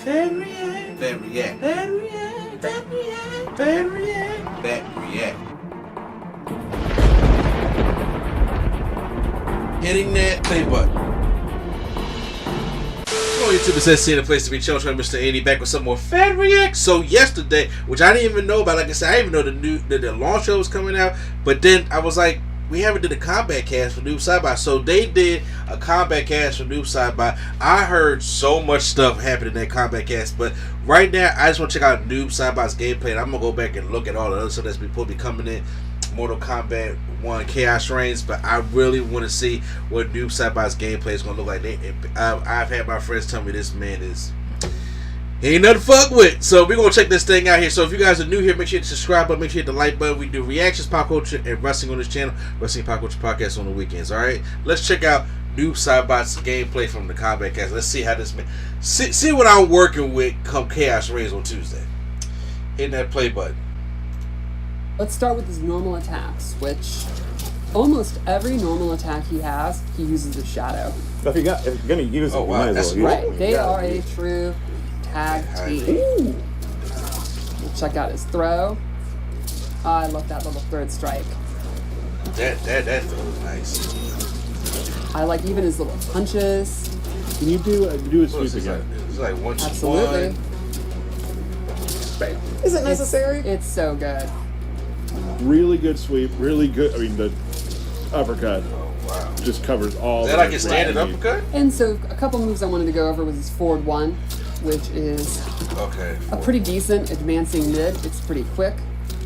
Bad react. Bad react. Bad react. Bad react. Bad react. Bad react. Hitting that play button. Hello YouTube, it says seeing a place to be chilled. Mr. 80 back with some more Fan React. So yesterday, which I didn't even know about, like I said, I didn't even know the launch show was coming out. But then I was like, we haven't did a Kombat cast for Noob Saibot. So they did a Kombat cast for Noob Saibot. I heard so much stuff happen in that Kombat cast, but right now I just want to check out Noob Saibot's gameplay, and I'm gonna go back and look at all the other stuff that's supposed to be coming in. Mortal Kombat 1 Chaos Reigns, but I really want to see what Noob Saibot's gameplay is going to look like. I've had my friends tell me this man he ain't nothing to fuck with. So we're going to check this thing out here. So if you guys are new here, make sure you hit the subscribe button, make sure you hit the like button. We do reactions, pop culture, and wrestling on this channel. Wrestling Pop Culture Podcast on the weekends, alright? Let's check out Noob Saibot's gameplay from the Kombat cast. Let's see how this man... See what I'm working with come Chaos Reigns on Tuesday. Hitting that play button. Let's start with his normal attacks, which almost every normal attack he has, he uses a shadow. So if you're gonna use it, you might as well use it. Right, they are a true tag team. We'll check out his throw. I love that little third strike. That throw was nice. I like even his little punches. Can you do a sweep again? It's like 1-2-1. Absolutely. Bam. Is it necessary? It's so good. Really good sweep, really good. I mean, the uppercut just covers all. Is that like a standard uppercut? And so a couple moves I wanted to go over was his forward one, which is a pretty decent advancing mid. It's pretty quick.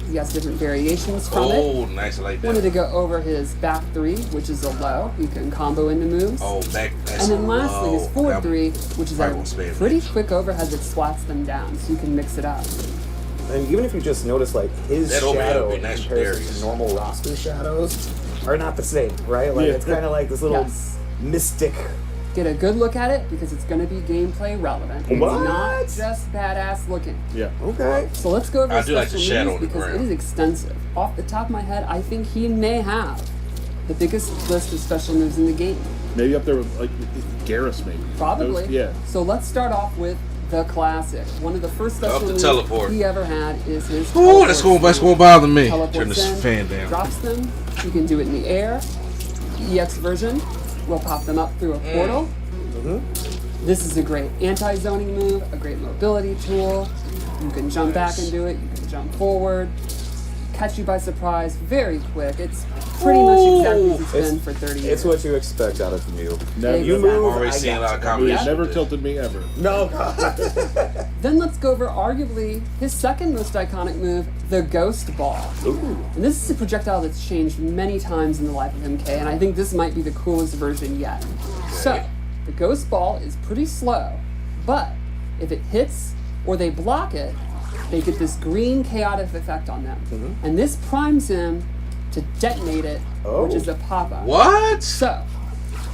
He has different variations from it. Oh, nice, I like that. Wanted to go over his back three, which is a low. You can combo into moves. Oh, back. And then lastly, his forward three, which is a pretty quick overhead that swats them down, so you can mix it up. And even if you just notice, like, his shadow in comparison to normal roster shadows are not the same, right? Like, it's kind of like this little mystic. Get a good look at it, because it's going to be gameplay relevant. It's not just badass looking. Yeah. Okay. So let's go over his special moves, because ground. it is extensive. Off the top of my head, I think he may have the biggest list of special moves in the game. Maybe up there with, like, Garrus, maybe. Probably. Yeah. So let's start off with the classic. One of the first special moves he ever had is his teleport. That's going to bother me. Turn this fan down. Drops them. You can do it in the air. The EX version will pop them up through a portal. This is a great anti-zoning move, a great mobility tool. You can jump back and do it. You can jump forward. Catch you by surprise very quick. It's pretty much exactly as it's been for 30 years. It's what you expect out of you. You move, already seen a lot of comedy. It never tilted me ever. No. Then let's go over arguably his second most iconic move, the Ghost Ball. Ooh. And this is a projectile that's changed many times in the life of MK, and I think this might be the coolest version yet. So, the Ghost Ball is pretty slow, but if it hits or they block it, they get this green chaotic effect on them. And this primes him to detonate it, which is a pop-up. What? So,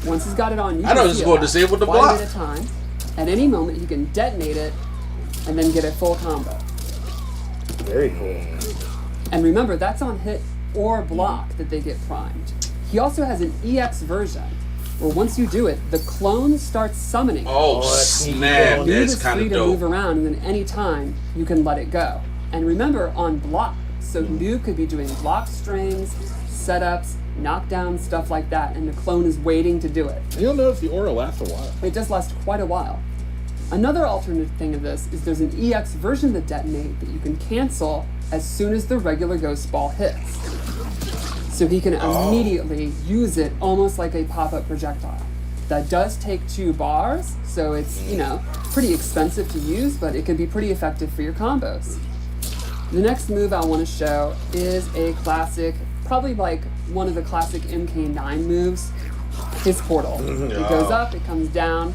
once he's got it on, you I know this is going to disable the block. At a time. At any moment, he can detonate it and then get a full combo. Very cool. And remember, that's on hit or block that they get primed. He also has an EX version, where once you do it, the clone starts summoning. Oh, snap. That's kind of dope. Noob is free to move around, and then any time, you can let it go. And remember, on block. So Noob could be doing block strings, setups, knockdowns, stuff like that, and the clone is waiting to do it. And you'll notice the aura lasts a while. It does last quite a while. Another alternate thing of this is there's an EX version that detonate that you can cancel as soon as the regular Ghost Ball hits. So he can immediately use it almost like a pop-up projectile. That does take 2 bars, so it's, pretty expensive to use, but it can be pretty effective for your combos. The next move I want to show is a classic, probably like one of the classic MK9 moves, his portal. It goes up, it comes down,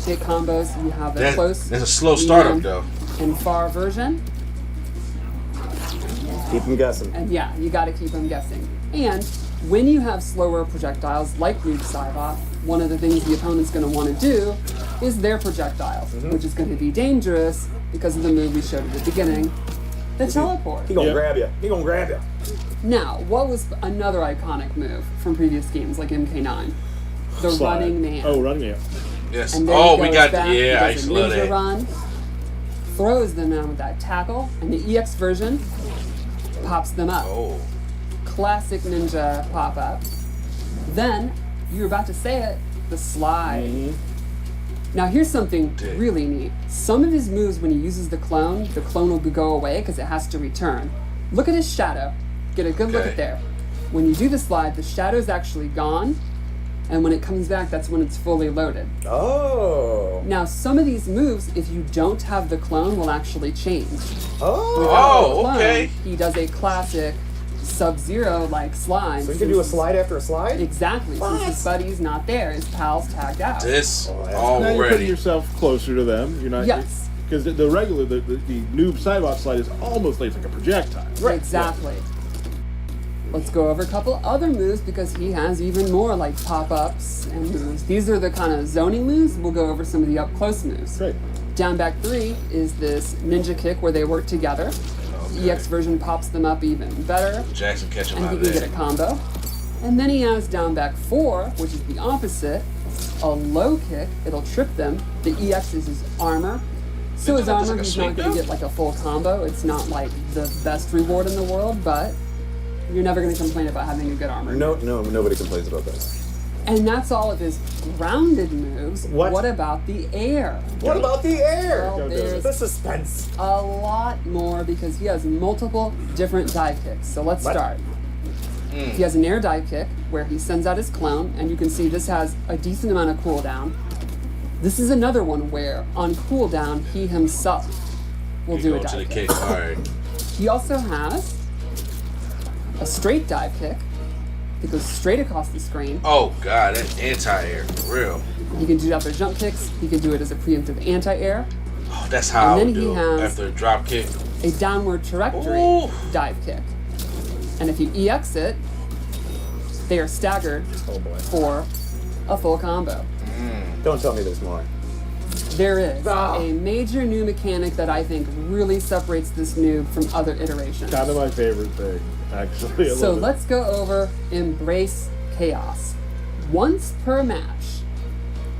hit combos, you have a close, that's a slow startup though, and far version. Keep them guessing. And yeah, you got to keep them guessing. And when you have slower projectiles like Noob Saibot, one of the things the opponent's going to want to do is their projectiles, which is going to be dangerous because of the move we showed at the beginning, the teleport. He gonna grab you. He gonna grab you. Now, what was another iconic move from previous games like MK9? The running man. Oh, running man. Yes. And Oh, we got back, I he used does to a love ninja that. run. throws them down with that tackle, and the EX version pops them up. Oh. Classic ninja pop-up. Then, you were about to say it, the slide. Now here's something really neat. Some of his moves, when he uses the clone will go away because it has to return. Look at his shadow. Get a good look at there. When you do the slide, the shadow's actually gone, and when it comes back, that's when it's fully loaded. Oh. Now, some of these moves, if you don't have the clone, will actually change. Oh. Without the clone, Okay. He does a classic Sub-Zero-like slide. So you can do a slide after a slide? Exactly. What? Since his buddy's not there, his pal's tagged out. This Now you're putting already. yourself closer to them. You're not. Yes. Because the regular, the Noob Saibot slide is almost like a projectile. Right. Exactly. Let's go over a couple other moves because he has even more like pop-ups and moves. These are the kind of zoning moves. We'll go over some of the up-close moves. Great. Down back 3 is this ninja kick where they work together. The EX version pops them up even better, Jackson catch him and out he of can there. get a combo. And then he has down back 4, which is the opposite, a low kick. It'll trip them. The EX is his armor. So his That's armor, like a he's not going Smackdown? to get like a full combo. It's not like the best reward in the world, but you're never going to complain about having a good armor. No, nobody complains about that. And that's all of his grounded moves. What? About the air? What about the air? Well, there's The suspense. a lot more because he has multiple different dive kicks. So let's What? start. He has an air dive kick where he sends out his clone, and you can see this has a decent amount of cooldown. This is another one where, on cooldown, he himself will You do a go to the dive kick. kick. All right. He also has a straight dive kick that goes straight across the screen. Oh God, that anti-air for real. He can do it after jump kicks. He can do it as a preemptive anti-air. Oh, that's how I And would then do he it has- after a drop kick. A downward trajectory Ooh. dive kick. And if you EX it, they are staggered Oh boy. for a full combo. Don't tell me there's more. There is Ah. a major new mechanic that I think really separates this noob from other iterations. Kind of my favorite thing, actually. I So love it. let's go over Embrace Chaos. Once per match,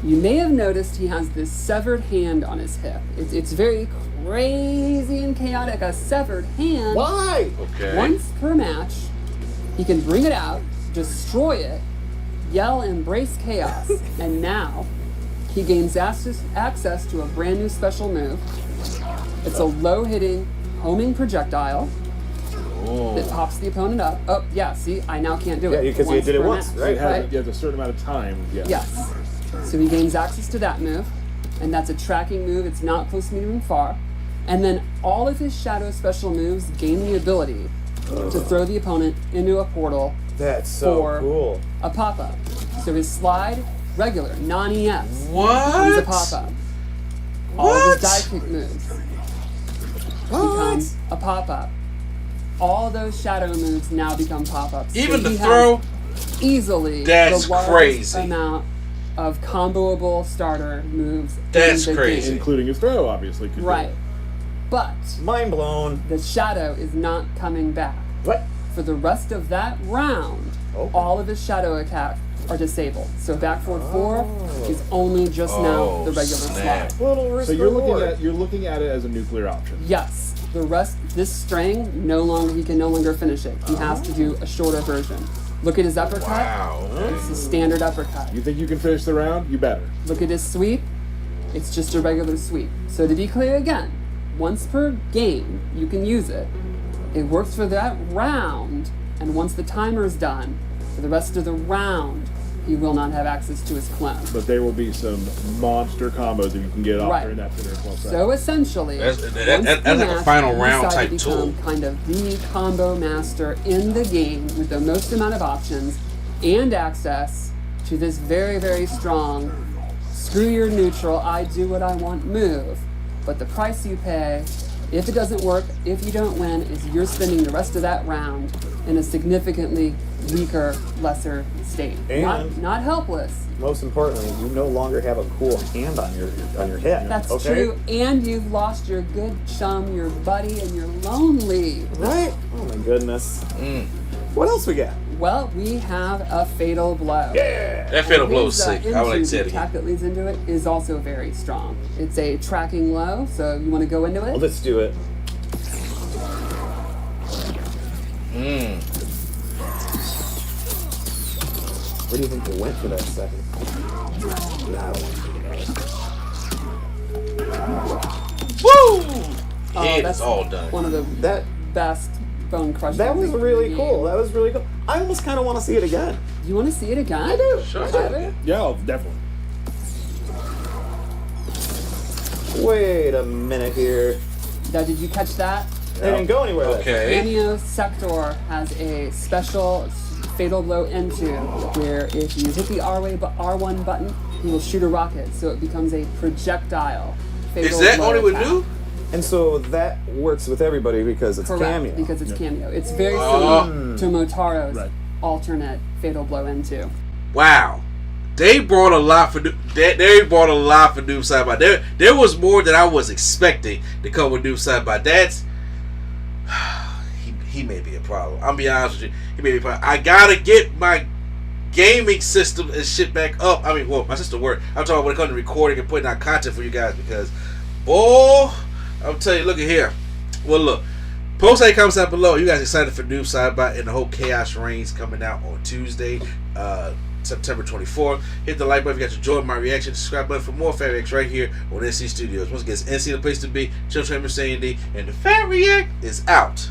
you may have noticed he has this severed hand on his hip. It's very crazy and chaotic. A severed hand. Why? Okay. Once per match, he can bring it out, destroy it, yell Embrace Chaos, and now he gains access to a brand new special move. It's a low-hitting, homing projectile that pops the opponent up. Oh, yeah, see, I now can't do it. Yeah, because you did it per once, match, right? You have a certain amount of time. Yeah. Yes. So he gains access to that move, and that's a tracking move. It's not close, medium, and far. And then all of his shadow special moves gain the ability to throw the opponent into a portal That's so for cool. a pop-up. So his slide, regular, non-ES. What? He's a pop-up. All of his dive kick moves become a pop-up. All those shadow moves now become pop-ups. So Even the he has throw? easily That's the largest crazy. amount of comboable starter moves. That's in the crazy. game. Including his throw, obviously. 'cause Right. But Mind blown. the shadow is not coming back. What? For the rest of that round, Oh. all of his shadow attacks are disabled. So back forward 4 is only just now the regular snap. slide. Little risk So you're reward. looking at it as a nuclear option. Yes, the rest, this string, he can no longer finish it. He has to do a shorter version. Look at his uppercut. Wow. It's a standard uppercut. You think you can finish the round? You better. Look at his sweep. It's just a regular sweep. So to be clear again, once per game, you can use it. It works for that round, and once the timer is done, for the rest of the round, he will not have access to his clone. But there will be some monster combos that you can get off Right. during that 10 or 12 seconds. So essentially, That's once like per a match, final you round decide type to become tool. kind of the combo master in the game with the most amount of options and access to this very, very strong screw your neutral, I do what I want move. But the price you pay, if it doesn't work, if you don't win, is you're spending the rest of that round in a significantly weaker, lesser state. And- Not helpless. Most importantly, you no longer have a cool hand on your hip. That's okay? true, and you've lost your good chum, your buddy, and you're lonely. Right? Oh my goodness. Mm. What else we got? Well, we have a fatal blow. Yeah! That fatal And blow is his, sick. I would like to say the it attack again. that leads into it is also very strong. It's a tracking low, so you want to go into it? Well, let's do it. Where do you think they went for that second? Nah, I don't want to think about it. Woo! Head that's is all done. One of the That best bone crushing. that was things in really the cool. game. That was really cool. I almost kind of want to see it again. You want to see it again? I do. Sure. I do. Have it? Yeah, definitely. Wait a minute here. Now, did you catch that? They didn't go anywhere. Okay. Cameo Sector has a special fatal blow into where if you hit the R1 button, he will shoot a rocket, so it becomes a projectile. Fatal Is that blow only with attack. Noob? And so that works with everybody because it's Correct, cameo. because it's cameo. It's very Oh. similar to Motaro's Right. alternate fatal blow into. Wow. They brought a lot for they brought a lot for Noob Saibot. There was more than I was expecting to come with Noob Saibot. That's he may be a problem. I'll be honest with you. He may be a problem. I gotta get my gaming system and shit back up. I mean, well, my system work. I'm talking when it comes to recording and putting out content for you guys because, boy, I'm telling you, look at here. Well, look. Post a comments down below. You guys excited for Noob Saibot and the whole Chaos Reigns coming out on Tuesday, September 24th. Hit the like button if you got to enjoy my reaction. Subscribe button for more Fat Reacts right here on NC Studios. Once again, it's NC the place to be. Children Mr. A&D, and the Fat React is out.